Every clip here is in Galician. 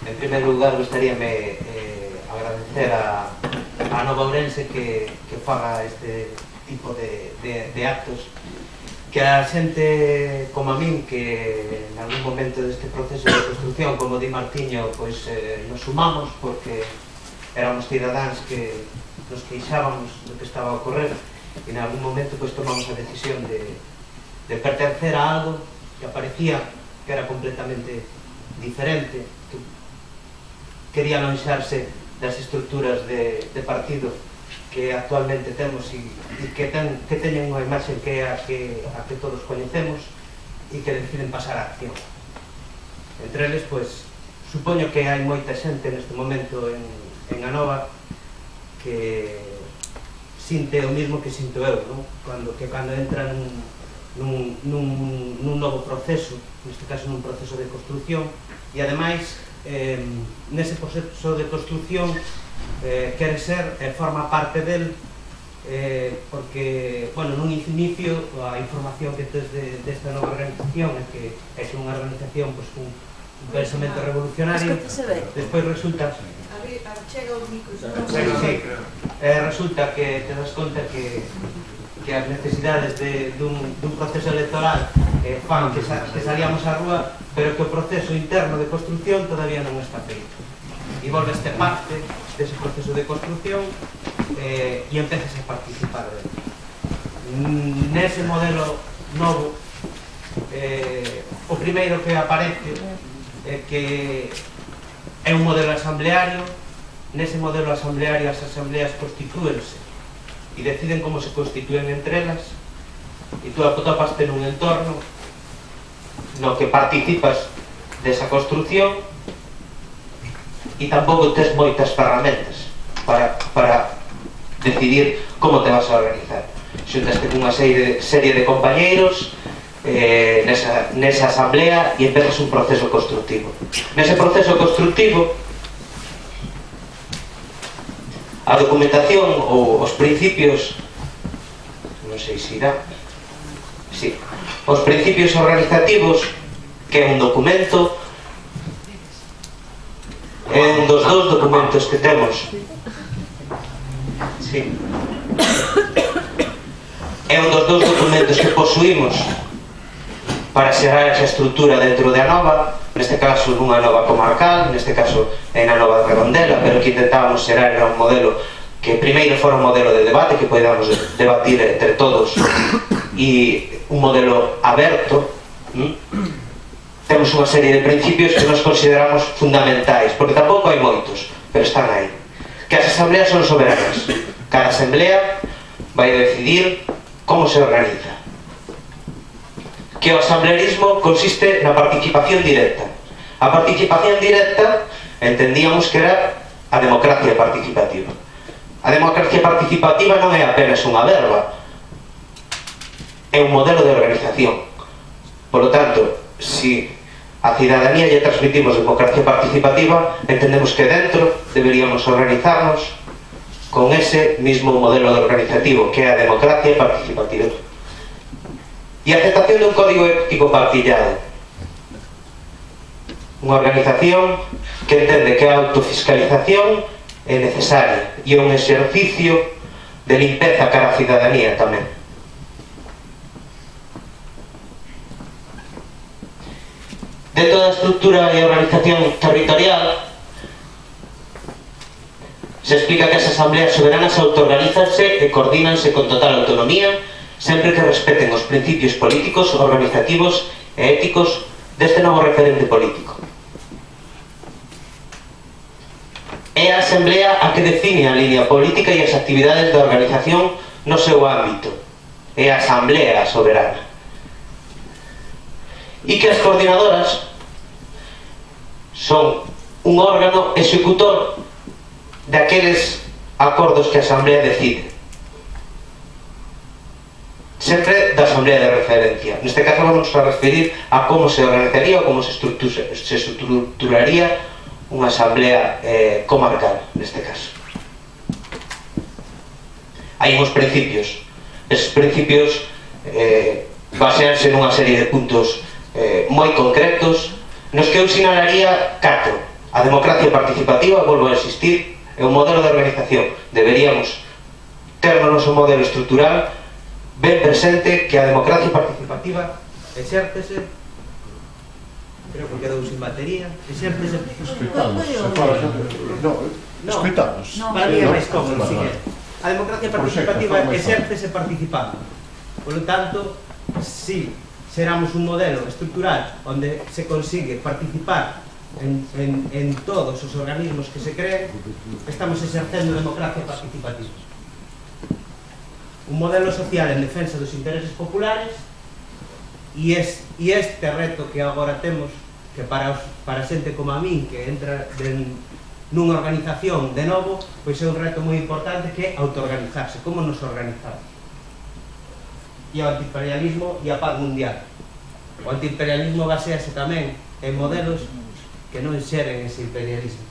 En primer lugar, gustaríame agradecer a Nova Ourense que faga este tipo de actos, que a xente como a min, que en algún momento deste proceso de construcción, como di Martiño, pois nos sumamos porque éramos cidadáns que nos queixábamos do que estaba a ocorrer e en algún momento pois tomamos a decisión de pertencer a algo que aparecía que era completamente diferente, que quería alonxarse das estructuras de partido que actualmente temos e que teñen unha imaxe que é a que todos coñecemos e que deciden pasar a acción. Entre eles, pois, supoño que hai moita xente neste momento en Anova que sinte o mismo que sinto eu, non? Que cando entra nun novo proceso, neste caso nun proceso de construcción, e ademais nese proceso de construcción quere ser e forma parte del, porque, bueno, nun inicio a información que tes desta nova organización é que é unha organización con un pensamento revolucionario. Despois resulta resulta que te das conta que as necesidades dun proceso electoral fan que salíamos á rúa, pero que o proceso interno de construcción todavía non está feito. E volves ter parte dese proceso de construcción e empezas a participar dele. Nese modelo novo, o primeiro que aparece é que é un modelo asambleario. Nese modelo asambleario as asambleas constitúense e deciden como se constitúen entre elas, e tú atopaste nun entorno no que participas desa construcción e tampouco tes moitas ferramentas para decidir como te vas a organizar. Xuntaste cunha serie de compañeiros nesa asamblea e empezas un proceso constructivo. Nese proceso constructivo, a documentación ou os principios, non sei se irá, sí, os principios organizativos, que é un documento, é un dos dous documentos que temos, sí, é un dos dous documentos que posuímos para xerar esa estrutura dentro de Anova, neste caso nunha nova comarcal, neste caso en Anova de Redondela, pero que intentábamos xerar era un modelo que primeiro fora un modelo de debate, que podamos debatir entre todos, e un modelo aberto. Temos unha serie de principios que nos consideramos fundamentais, porque tampouco hai moitos, pero están aí. Que as asambleas son soberanas. Cada asamblea vai decidir como se organiza. Que o asamblearismo consiste na participación directa. A participación directa entendíamos que era a democracia participativa. A democracia participativa non é apenas unha verba, é un modelo de organización. Por lo tanto, si a cidadanía lle transmitimos democracia participativa, entendemos que dentro deberíamos organizarnos con ese mismo modelo organizativo, que é a democracia participativa. E a aceptación dun código ético partillado. Unha organización que entende que a autofiscalización é necesaria e é un exercicio de limpeza cara a cidadanía tamén. Dentro da estrutura e organización territorial se explica que as asambleas soberanas autoorganízanse e coordínanse con total autonomía sempre que respeten os principios políticos, organizativos e éticos deste novo referente político. É a asamblea a que define a línea política e as actividades da organización no seu ámbito. É a asamblea soberana. E que as coordinadoras son un órgano executor daqueles acordos que a asamblea decide. Sempre da asamblea de referencia. Neste caso vamos a referir a como se organizaría ou como se estruturaría unha asamblea comarcal, neste caso. Hai uns principios. Eses principios baseanse nunha serie de puntos moi concretos, nos que eu sinalaría 4. A democracia participativa, volvo a insistir, é un modelo de organización. Deberíamos ter no noso modelo estrutural ben presente que a democracia participativa exércese, creo que quedou sin batería, exércese... Escoitamos, escoitamos. Para mí é máis cómodo, si que a democracia participativa exércese participando. Por lo tanto, si seramos un modelo estrutural onde se consigue participar en todos os organismos que se creen, estamos exercendo democracia participativa. Un modelo social en defensa dos intereses populares, e este reto que agora temos, que para xente como a min que entra nunha organización de novo, pois é un reto moi importante, que é autoorganizarse. Como nos organizamos? E o antiimperialismo e a paz mundial. O antiimperialismo basease tamén en modelos que non xeren ese imperialismo.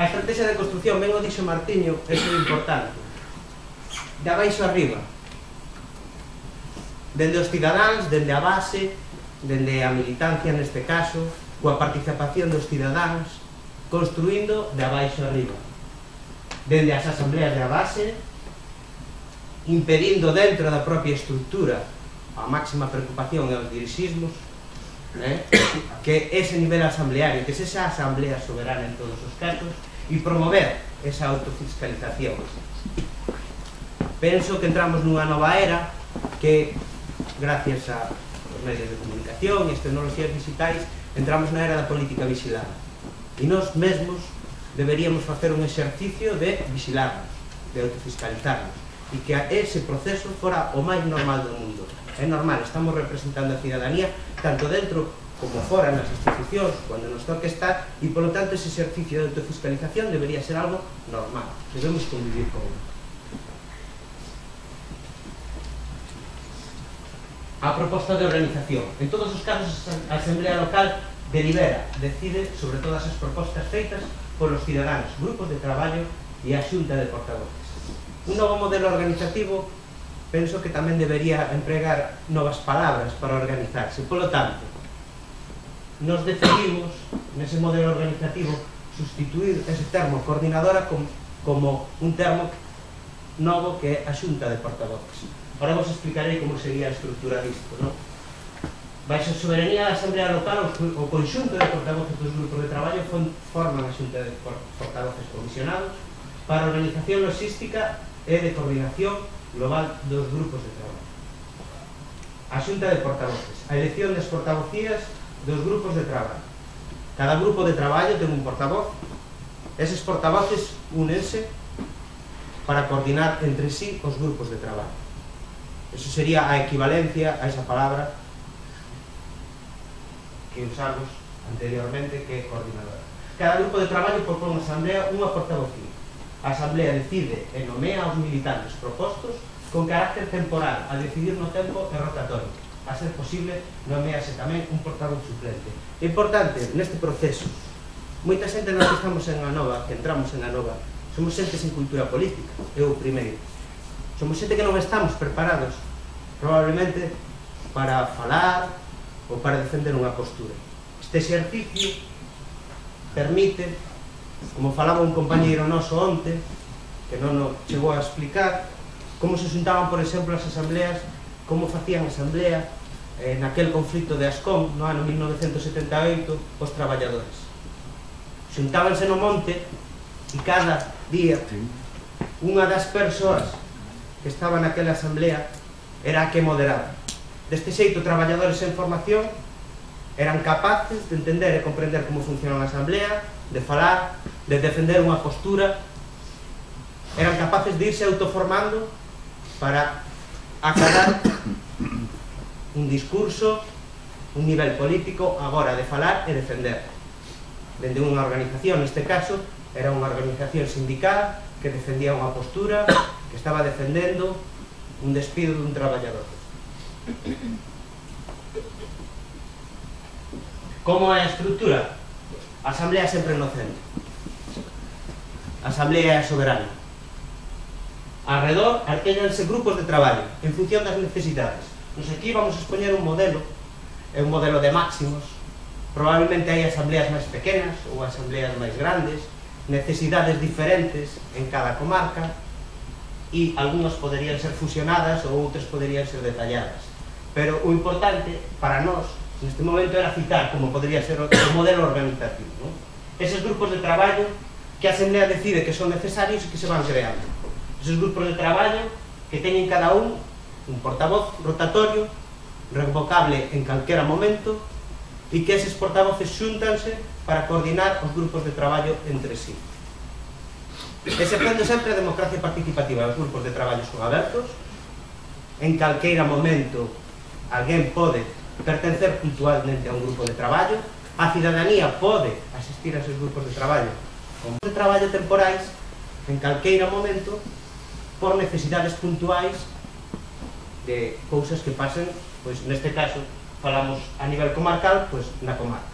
A estrategia de construcción, ben o dixo Martiño, é moi importante. De abaixo arriba. Dende os cidadáns, dende a base, dende a militancia neste caso, coa participación dos cidadáns, construindo de abaixo arriba. Dende as asambleas de a base, impedindo dentro da propia estrutura a máxima preocupación e os dirixismos, que ese nivel asambleario, que esa asamblea soberana en todos os casos, e promover esa autofiscalización. Penso que entramos nunha nova era que, gracias aos medios de comunicación e as tecnologías digitais, entramos na era da política vigilada. E nós mesmos deberíamos facer un exercicio de vigilarnos, de autofiscalizarnos, e que ese proceso fora o máis normal do mundo. É normal, estamos representando a cidadanía tanto dentro como fora nas institucións, cando nos toque estar, e polo tanto ese exercicio de autofiscalización debería ser algo normal. Debemos convivir con ele. A proposta de organización. En todos os casos, a Asamblea Local delibera, decide sobre todas as propostas feitas polos cidadáns, grupos de traballo e a Xunta de Portavoces. Un novo modelo organizativo, penso que tamén debería empregar novas palabras para organizarse. Polo tanto, nos decidimos, nese modelo organizativo, sustituir ese termo coordinadora como un termo novo que é a Xunta de Portavoces. Ahora vos explicarei como sería a estrutura disto, non? Baixo a soberanía da Asamblea Local, o conxunto de portavoces dos grupos de traballo forman a Xunta de Portavoces comisionados para a organización logística e de coordinación global dos grupos de traballo. A Xunta de Portavoces, a elección das portavocías dos grupos de traballo. Cada grupo de traballo ten un portavoz. Eses portavoces únense para coordinar entre sí os grupos de traballo. Eso sería a equivalencia a esa palabra que usamos anteriormente, que é coordinadora. Cada grupo de traballo propón a Asamblea unha portavocía. A Asamblea decide e nomea aos militantes propostos con carácter temporal, a decidir no tempo e rotatorio. A ser posible, nomease tamén un portavoz suplente. É importante, neste proceso, moita xente nos que estamos en Anova, que entramos en Anova, somos xente sen cultura política, eu o primeiro. Somos xente que non estamos preparados, probablemente, para falar ou para defender unha postura. Este exercicio permite, como falaba un compañeiro noso onte, que non nos chegou a explicar, como se xuntaban, por exemplo, as asambleas, como facían asamblea naquel conflito de Ascón, no ano 1978, os traballadores. Xuntábanse no monte e cada día unha das persoas que estaba naquela asamblea era a que moderaba. Deste xeito, traballadores en formación eran capaces de entender e comprender como funciona a asamblea, de falar, de defender unha postura, eran capaces de irse autoformando para aclarar un discurso, un nivel político, agora de falar e defender. Dende unha organización, neste caso, era unha organización sindical que defendía unha postura, que estaba defendendo un despido dun traballador. Como é a estrutura? A asamblea sempre no centro. A asamblea é soberana. Arredor arquéllanse grupos de traballo en función das necesidades. Nos aquí vamos a expoñer un modelo, é un modelo de máximos, Probablemente hai asambleas máis pequenas ou asambleas máis grandes, necesidades diferentes en cada comarca, e algunhas poderían ser fusionadas ou outras poderían ser detalladas. Pero o importante para nós neste momento era citar como podría ser o modelo organizativo, non? Eses grupos de traballo que a Asamblea decide que son necesarios e que se van creando. Eses grupos de traballo que teñen cada un portavoz rotatorio, revocable en calquera momento, e que eses portavoces xúntanse para coordinar os grupos de traballo entre sí. Exercendo sempre a democracia participativa. Os grupos de traballo son abertos, en calqueira momento alguén pode pertencer puntualmente a un grupo de traballo, a cidadanía pode asistir a esos grupos de traballo como de traballo temporais en calqueira momento por necesidades puntuais de cousas que pasen, pois neste caso falamos a nivel comarcal, pois na comarca.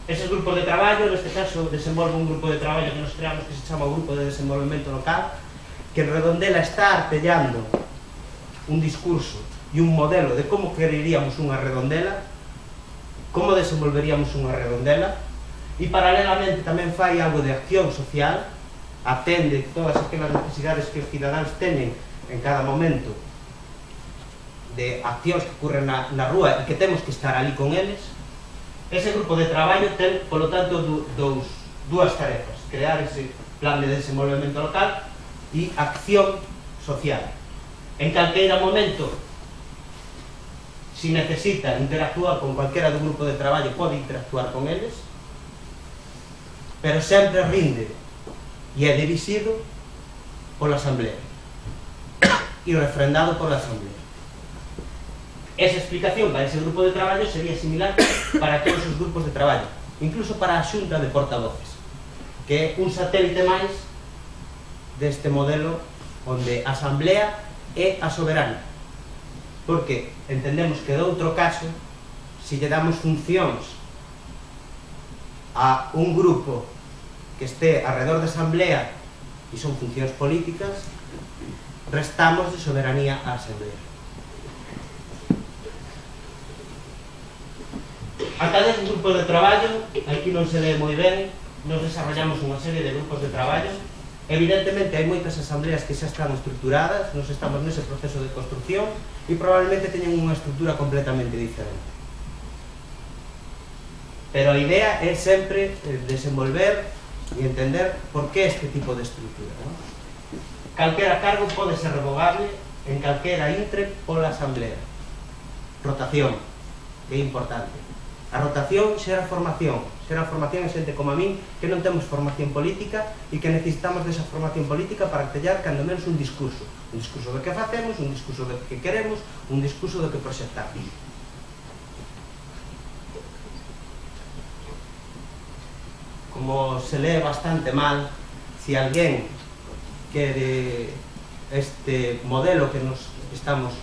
Eses grupos de traballo, neste caso, desenvolve un grupo de traballo que nos creamos que se chama o Grupo de Desenvolvemento Local, que en Redondela está artellando un discurso e un modelo de como quereríamos unha Redondela, como desenvolveríamos unha Redondela, e paralelamente tamén fai algo de acción social, atende todas aquelas necesidades que os cidadáns teñen en cada momento de accións que ocurren na rúa e que temos que estar ali con eles. Ese grupo de traballo ten, polo tanto, dúas tarefas: crear ese plan de desenvolvemento local e acción social. En calqueira momento, se necesita interactuar con cualquera do grupo de traballo, pode interactuar con eles, pero sempre rinde e é dirixido pola Asamblea e refrendado pola Asamblea. Esa explicación para ese grupo de traballo sería similar para todos os grupos de traballo, incluso para a Xunta de Portavoces, que é un satélite máis deste modelo onde a Asamblea é a soberana, porque entendemos que de outro caso, se lle damos funcións a un grupo que este alrededor da Asamblea e son funcións políticas, restamos de soberanía á Asamblea. A través dos grupos de traballo, aquí non se lee moi ben, nos desarrollamos unha serie de grupos de traballo. Evidentemente hai moitas asambleas que xa están estructuradas, nos estamos nese proceso de construcción e probablemente teñen unha estructura completamente diferente. Pero a idea é sempre desenvolver e entender por que este tipo de estructura, non? Calquera cargo pode ser revogable en calquera intre pola asamblea. Rotación, que é importante. A rotación xera formación en xente como a min que non temos formación política e que necesitamos desa formación política para artellar cando menos un discurso do que facemos, un discurso do que queremos, un discurso do que proxectamos. Como se lee bastante mal, se alguén quere este modelo que nos estamos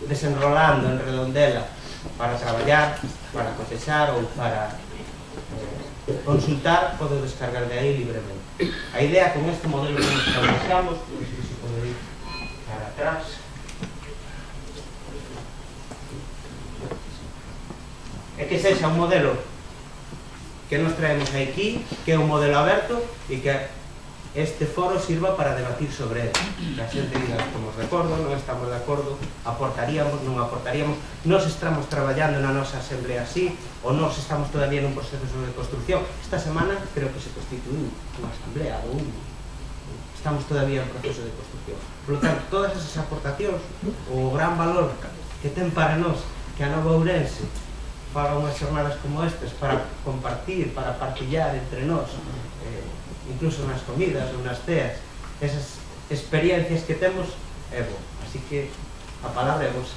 desenrolando en Redondela para traballar, para cosechar ou para consultar, pode descargar de aí libremente. A idea con este modelo que nos establezamos, non sei se pode ir para atrás, é que sexa un modelo que nos traemos aquí, que é un modelo aberto e que este foro sirva para debatir sobre ele. Que a xente diga, estamos de acordo, non estamos de acordo, aportaríamos, non aportaríamos, nos estamos traballando na nosa asamblea así, ou nos estamos todavía nun proceso de construcción. Esta semana creo que se constituiu unha asamblea, ou estamos todavía en proceso de construcción. Por lo tanto, todas esas aportacións, o gran valor que ten para nós que a Nova Ourense faga unhas xornadas como estas para compartir, para partillar entre nós, incluso nas comidas ou nas ceas, esas experiencias que temos, é bo. Así que a palabra é vosa.